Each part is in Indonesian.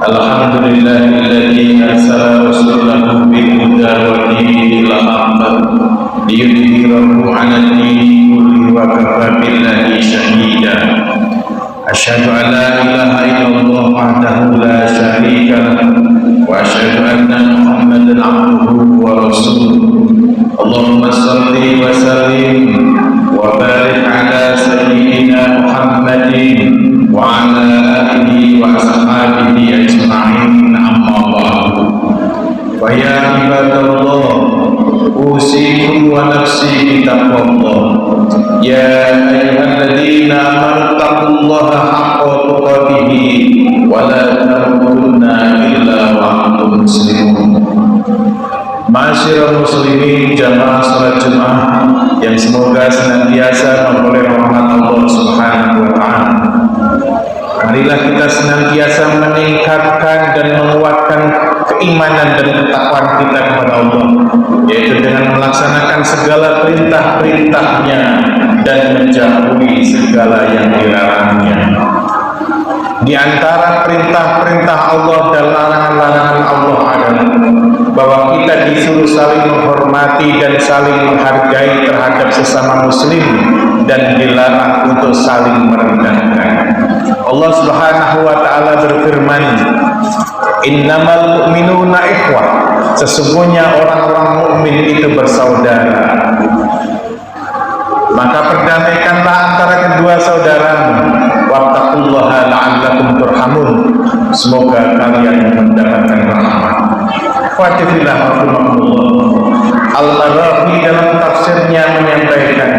Alhamdulillahilladzi arsala rasulahu bil huda wa dinil haqq liyudhhirahu 'alal dini kullihi wa kafa billahi shahida. Asyhadu an la ilaha illallah wahdahu la syarika lahu wa asyhadu anna Muhammadan 'abduhu wa rasuluh. Allahumma shalli wa sallim wa barik ala sayyidina Muhammadin wa ala alihi wa ashabihi ajma'in, amma ba'du. Wa ya ibadallah, usikum wa nafsi bitaqwallah. Ya ayyuhalladzina amanu taqullaha haqqa tuqatih wa la tamutunna illa wa antum muslimun. Ma'asyiral muslimin, jamaah salat Jumat yang semoga senantiasa memperoleh rahmat Allah Subhanahu wa taala. Marilah kita senantiasa meningkatkan dan menguatkan keimanan dan ketakwaan kita kepada Allah, yaitu dengan melaksanakan segala perintah-perintahnya dan menjauhi segala yang dilarangnya. Di antara perintah-perintah Allah dan larangan-larangan Allah adalah bahwa kita disuruh saling menghormati dan saling menghargai terhadap sesama muslim, dan dilarang untuk saling merendahkan. Allah Subhanahu wa taala berfirman, "Innamal mu'minuna ikhwah." Sesungguhnya orang-orang mukmin itu bersaudara. Maka perdamaikanlah antara kedua saudaramu. Wattaqullaha la'allakum turhamun. Semoga kalian mendapatkan rahmat. Fatihillah rahimakumullah. Al-Marafi dalam tafsirnya menyampaikan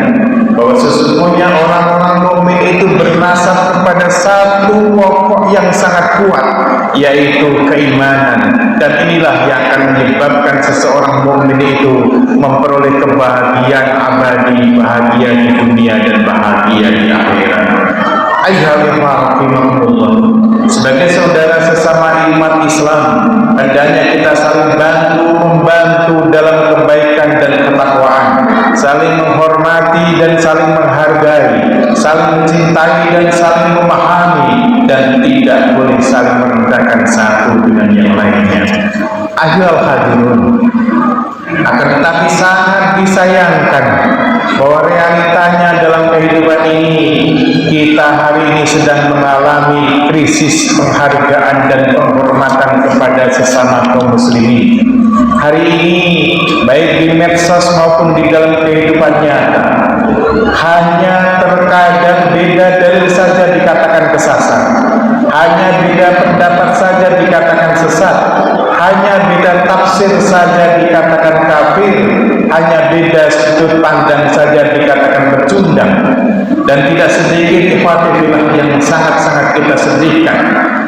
bahwa sesungguhnya orang-orang mukmin itu bernasab kepada satu pokok yang sangat kuat, yaitu keimanan, dan inilah yang akan menyebabkan seseorang mukmin itu memperoleh kebahagiaan abadi, bahagia di dunia dan bahagia di akhirat. Sebagai saudara sesama umat Islam, hendaknya kita saling membantu dalam kebaikan dan ketakwaan, saling menghormati dan saling menghargai, saling mencintai dan saling memahami, dan tidak boleh saling merendahkan satu dengan yang lainnya. Ayyuhal hadirun, akan tetapi sangat disayangkan bahwa realitanya dalam kehidupan ini, kita hari ini sedang mengalami krisis penghargaan dan penghormatan kepada sesama kaum muslimin. Hari ini baik di medsos maupun di dalam kehidupan nyata, hanya terkadang beda dalil saja dikatakan kesasar, hanya beda pendapat saja dikatakan sesat, hanya beda tafsir saja dikatakan kafir, hanya beda sudut pandang saja dikatakan pecundang. Dan tidak sedikit ikhwatifillah yang sangat-sangat kita sedihkan,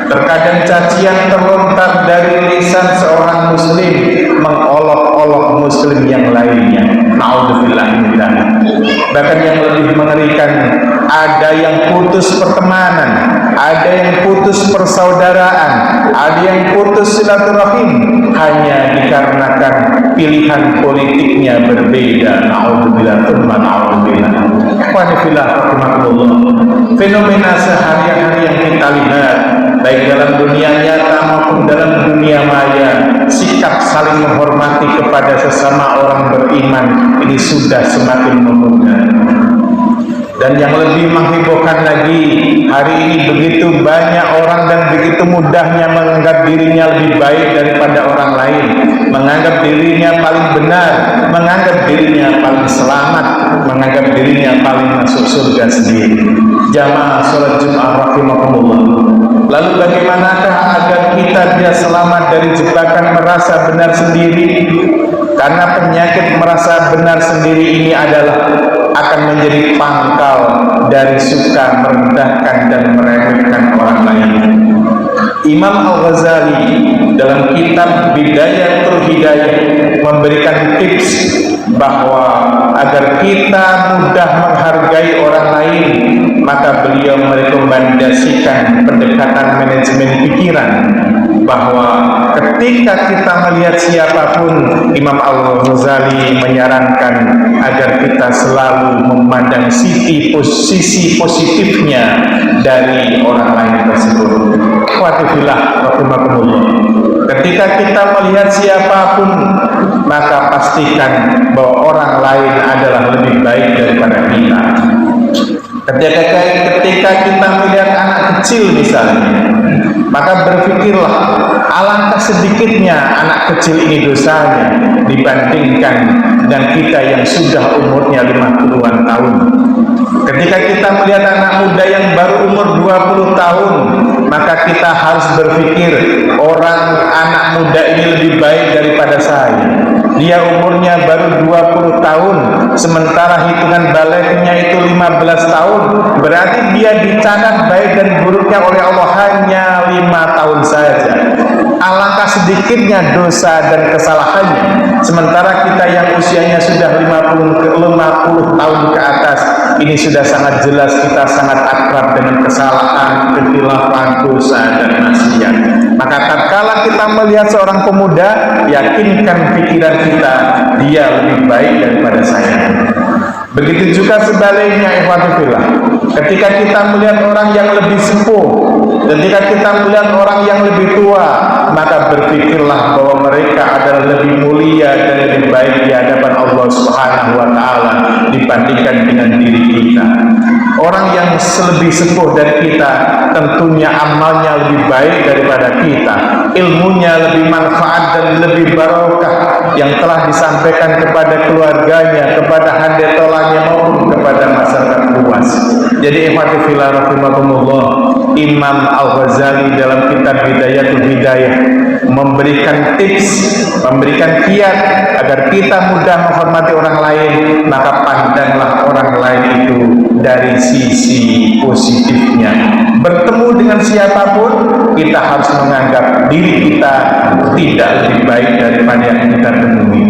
terkadang cacian terlontar dari lisan seorang muslim mengolok-olok muslim yang lainnya. Naudzubillah min dzalik. Bahkan yang lebih mengerikan, ada yang putus pertemanan, ada yang putus persaudaraan, ada yang putus silaturahim hanya dikarenakan pilihan politiknya berbeda. Naudzubillah tsumma naudzubillah. Fenomena sehari-hari yang kita lihat, baik dalam dunia nyata maupun dalam dunia maya, sikap saling menghormati kepada sesama orang beriman ini sudah semakin memudar. Dan yang lebih menghebohkan lagi, hari ini begitu banyak orang dan begitu mudahnya menganggap dirinya lebih baik daripada orang lain, menganggap dirinya paling benar, menganggap dirinya paling selamat, menganggap dirinya paling masuk surga sendiri. Jamaah salat Jumat rahimakumullah. Lalu bagaimanakah agar kita tidak selamat dari jebakan merasa benar sendiri? Karena penyakit merasa benar sendiri ini adalah akan menjadi pangkal dari suka merendahkan dan meremehkan orang lain. Imam Al-Ghazali dalam kitab Bidayatul Hidayah memberikan tips bahwa agar kita mudah menghargai orang lain, maka beliau merekomendasikan pendekatan manajemen pikiran, bahwa ketika kita melihat siapapun, Imam Al-Ghazali menyarankan agar kita selalu memandang sisi positifnya dari orang lain tersebut. Watifillah rahimakumullah. Ketika kita melihat siapapun, maka pastikan bahwa orang lain adalah lebih baik daripada kita. Ketika kita melihat anak kecil misalnya, maka berpikirlah, alangkah sedikitnya anak kecil ini dosanya dibandingkan dengan kita yang sudah umurnya 50-an tahun. Ketika kita melihat anak muda yang baru umur 20 tahun, maka kita harus berpikir, anak muda ini lebih baik daripada saya. Dia umurnya baru 20 tahun, sementara hitungan baliknya itu 15 tahun. Berarti dia dicatat baik dan buruknya oleh Allah hanya 5 tahun saja. Alangkah sedikitnya dosa dan kesalahannya, sementara kita yang usianya sudah 50 tahun ke atas, ini sudah sangat jelas kita sangat akrab dengan kesalahan, kekhilafan, dosa dan maksiat. Maka tatkala kita melihat seorang pemuda, yakinkan pikiran kita, dia lebih baik daripada saya. Begitu juga sebaliknya, ikhwatifillah. Ketika kita melihat orang yang lebih sepuh, ketika kita melihat orang yang lebih tua, maka berpikirlah bahwa mereka adalah lebih mulia dan lebih baik di hadapan Allah Subhanahu wa taala dibandingkan dengan diri kita. Orang yang lebih sepuh dari kita tentunya amalnya lebih baik daripada kita, ilmunya lebih manfaat dan lebih barokah yang telah disampaikan kepada keluarganya, kepada handetolanya maupun kepada masyarakat luas. Jadi ikhwatifillah rahimakumullah, Imam Al-Ghazali dalam kitab Bidayatul Hidayah memberikan tips, memberikan kiat agar kita mudah menghormati orang lain. Maka pandanglah orang lain itu dari sisi positifnya. Bertemu dengan siapapun, kita harus menganggap diri kita tidak lebih baik daripada yang kita temui.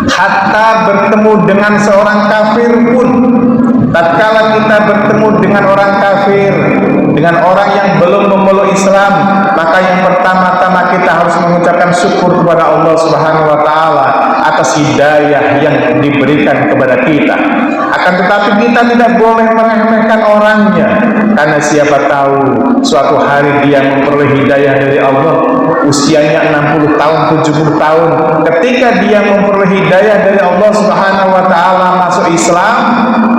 Hatta bertemu dengan seorang kafir pun, tatkala kita bertemu dengan orang kafir, dengan orang yang belum memeluk Islam, maka yang pertama-tama kita harus mengucapkan syukur kepada Allah Subhanahu wa taala atas hidayah yang diberikan kepada kita. Akan tetapi kita tidak boleh meremehkan orangnya, karena siapa tahu suatu hari dia memperoleh hidayah dari Allah, usianya 60 tahun, 70 tahun. Ketika dia memperoleh hidayah dari Allah Subhanahu wa taala masuk Islam,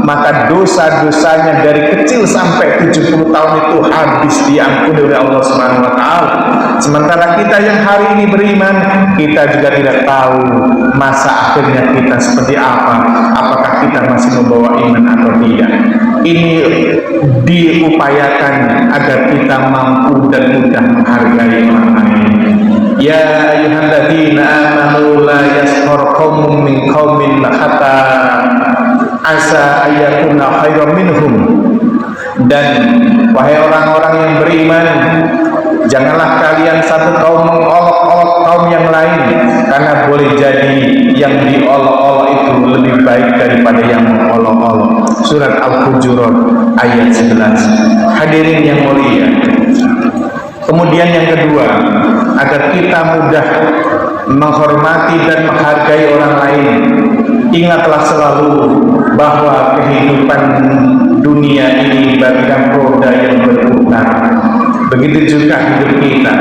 maka dosa-dosanya dari kecil sampai 70 tahun itu habis diampuni oleh Allah Subhanahu wa taala. Sementara kita yang hari ini beriman, kita juga tidak tahu masa akhirnya kita seperti apa, apakah kita masih membawa iman atau tidak. Ini diupayakan agar kita mampu dan mudah menghargai orang lain. Ya ayyuhalladzina amanu la yaskhar qaumun min qaumin hatta asa ayyakuna khairan minhum. Dan wahai orang-orang yang beriman, janganlah kalian satu kaum mengolok-olok kaum yang lain, karena boleh jadi yang diolok-olok itu lebih baik daripada yang mengolok-olok. Surat Al-Hujurat ayat 11. Hadirin yang mulia, kemudian yang kedua, agar kita mudah menghormati dan menghargai orang lain, ingatlah selalu bahwa kehidupan dunia ini bagaikan roda yang berputar. Begitu juga hidup kita.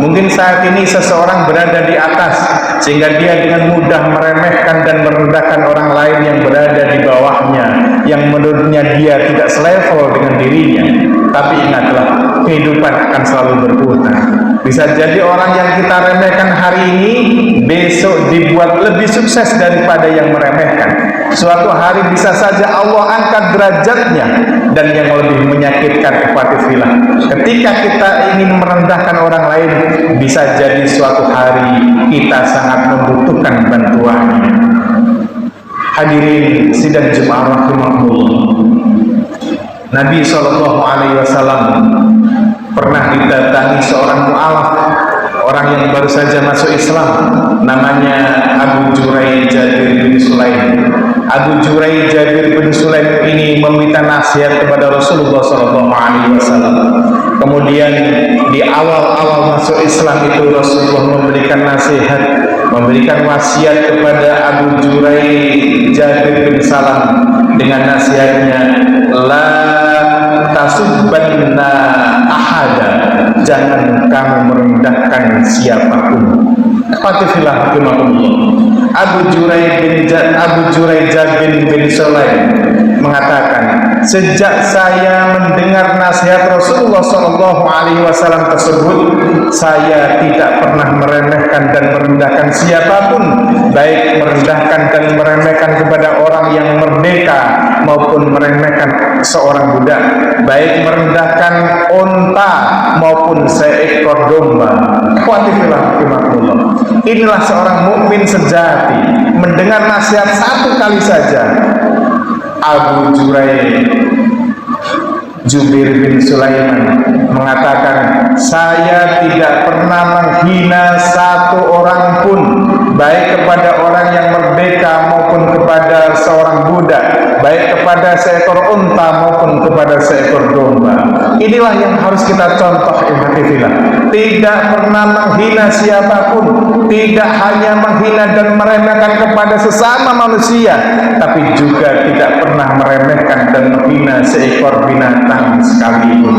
Mungkin saat ini seseorang berada di atas, sehingga dia dengan mudah meremehkan dan merendahkan orang lain yang berada di bawahnya, yang menurutnya dia tidak selevel dengan dirinya. Tapi ingatlah, kehidupan akan selalu berputar. Bisa jadi orang yang kita remehkan hari ini, besok dibuat lebih sukses daripada yang meremehkan. Suatu hari bisa saja Allah angkat derajatnya, dan yang lebih menyakitkan ikhwatifillah, ketika kita ingin merendahkan orang lain, bisa jadi suatu hari kita sangat membutuhkan bantuannya. Hadirin sidang Jumat rahimahullah, Nabi SAW pernah didatangi seorang mu'alaf, orang yang baru saja masuk Islam, namanya Abu Juraij Jabir bin Sulaim. Abu Juraij Jabir bin Sulaim ini meminta nasihat kepada Rasulullah SAW. Kemudian di awal-awal masuk Islam itu Rasulullah memberikan nasihat, memberikan wasiat kepada Abu Juraij Jabir bin Salam dengan nasihatnya, la tasubbanna ahada, jangan kamu merendahkan siapapun. Fatifillah rahimakumullah. Abu Juraij bin Sulaim mengatakan, sejak saya mendengar nasihat Rasulullah SAW tersebut, saya tidak pernah meremehkan dan merendahkan siapapun, baik merendahkan dan meremehkan kepada orang yang merdeka maupun meremehkan seorang budak, baik merendahkan unta maupun seekor domba. Khawatirlah rahimakumullah. Inilah seorang mukmin sejati, mendengar nasihat satu kali saja. Abu Juraij Jabir bin Sulaiman mengatakan, saya tidak pernah menghina satu orang pun, baik kepada orang yang merdeka maupun kepada seorang budak, baik kepada seekor unta maupun kepada seekor domba. Inilah yang harus kita contoh, ikhwatifillah. Tidak pernah menghina siapapun, tidak hanya menghina dan meremehkan kepada sesama manusia, tapi juga tidak pernah meremehkan dan menghina seekor binatang sekalipun.